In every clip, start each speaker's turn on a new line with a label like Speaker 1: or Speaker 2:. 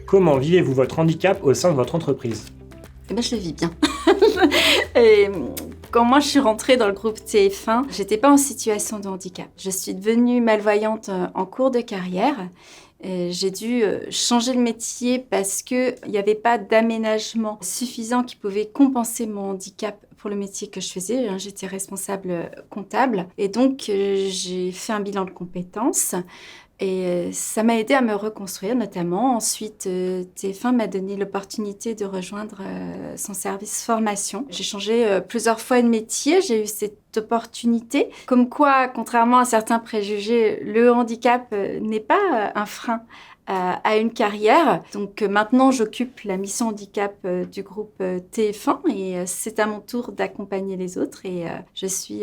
Speaker 1: Comment vivez-vous votre handicap au sein de votre entreprise ?
Speaker 2: Eh ben, je le vis bien. Et quand moi je suis rentrée dans le groupe TF1, j'étais pas en situation de handicap. Je suis devenue malvoyante en cours de carrière. Et j'ai dû changer de métier parce qu'il n'y avait pas d'aménagement suffisant qui pouvait compenser mon handicap pour le métier que je faisais. J'étais responsable comptable et donc j'ai fait un bilan de compétences. Et ça m'a aidé à me reconstruire notamment. Ensuite, TF1 m'a donné l'opportunité de rejoindre son service formation. J'ai changé plusieurs fois de métier, j'ai eu cette opportunité. Comme quoi, contrairement à certains préjugés, le handicap n'est pas un frein à une carrière. Donc maintenant, j'occupe la mission handicap du groupe TF1 et c'est à mon tour d'accompagner les autres et je suis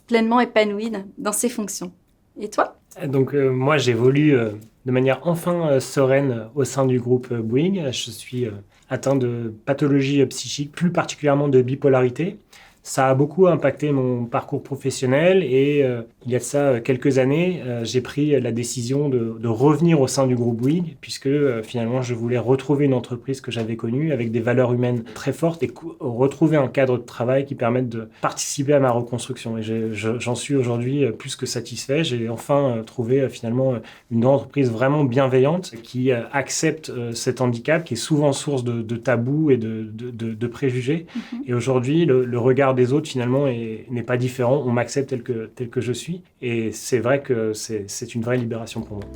Speaker 2: pleinement épanouie dans ces fonctions. Et toi ?
Speaker 1: Donc moi j'évolue de manière enfin sereine au sein du groupe Bouygues. Je suis atteint de pathologie psychique, plus particulièrement de bipolarité. Ça a beaucoup impacté mon parcours professionnel et il y a de ça quelques années, j'ai pris la décision de revenir au sein du groupe Bouygues puisque finalement je voulais retrouver une entreprise que j'avais connue avec des valeurs humaines très fortes et retrouver un cadre de travail qui permette de participer à ma reconstruction. Et j'en suis aujourd'hui plus que satisfait. J'ai enfin trouvé finalement une entreprise vraiment bienveillante qui accepte cet handicap qui est souvent source de tabous et de préjugés. Et aujourd'hui, le regard des autres finalement n'est pas différent. On m'accepte tel que je suis et c'est vrai que c'est une vraie libération pour moi.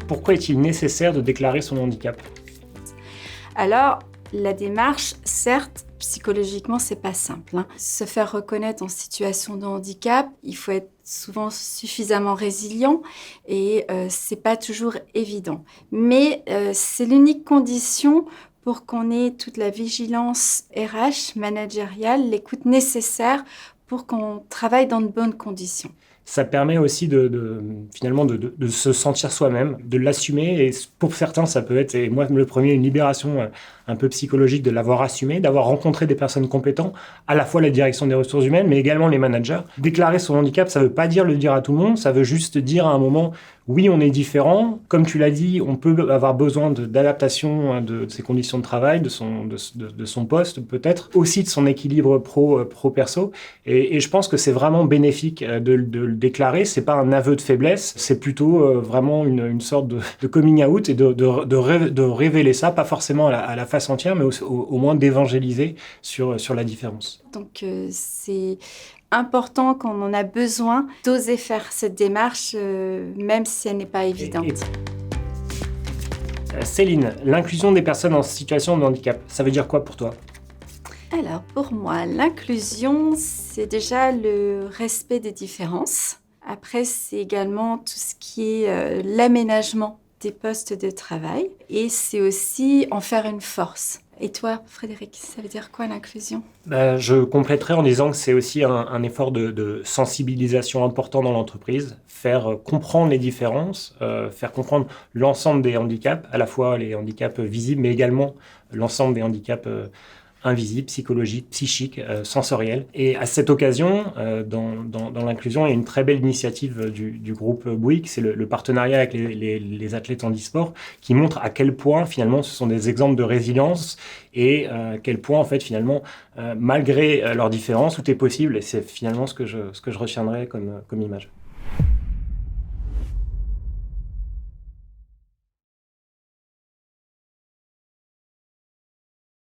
Speaker 1: Pourquoi est-il nécessaire de déclarer son handicap ?
Speaker 2: Alors, la démarche, certes, psychologiquement, c'est pas simple. Se faire reconnaître en situation de handicap, il faut être souvent suffisamment résilient et c'est pas toujours évident. Mais c'est l'unique condition pour qu'on ait toute la vigilance RH, managériale, l'écoute nécessaire pour qu'on travaille dans de bonnes conditions.
Speaker 1: Ça permet aussi finalement de se sentir soi-même, de l'assumer. Et pour certains, ça peut être, et moi le premier, une libération un peu psychologique de l'avoir assumé, d'avoir rencontré des personnes compétentes, à la fois la direction des ressources humaines, mais également les managers. Déclarer son handicap, ça ne veut pas dire le dire à tout le monde, ça veut juste dire à un moment, oui, on est différent. Comme tu l'as dit, on peut avoir besoin d'adaptation de ses conditions de travail, de son poste peut-être, aussi de son équilibre pro-perso. Et je pense que c'est vraiment bénéfique de le déclarer. C'est pas un aveu de faiblesse, c'est plutôt vraiment une sorte de coming out et de révéler ça, pas forcément à la face entière, mais au moins d'évangéliser sur la différence.
Speaker 2: Donc c'est important quand on en a besoin d'oser faire cette démarche, même si elle n'est pas évidente.
Speaker 1: Céline, l'inclusion des personnes en situation de handicap, ça veut dire quoi pour toi ?
Speaker 2: Alors, pour moi, l'inclusion, c'est déjà le respect des différences. Après, c'est également tout ce qui est l'aménagement des postes de travail. Et c'est aussi en faire une force. Et toi, Frédéric, ça veut dire quoi l'inclusion ?
Speaker 1: Je compléterai en disant que c'est aussi un effort de sensibilisation important dans l'entreprise, faire comprendre les différences, faire comprendre l'ensemble des handicaps, à la fois les handicaps visibles, mais également l'ensemble des handicaps invisibles, psychologiques, psychiques, sensoriels. Et à cette occasion, dans l'inclusion, il y a une très belle initiative du groupe Bouygues, c'est le partenariat avec les athlètes handisport, qui montre à quel point, finalement, ce sont des exemples de résilience et à quel point, en fait, finalement, malgré leurs différences, tout est possible. Et c'est finalement ce que je retiendrai comme image.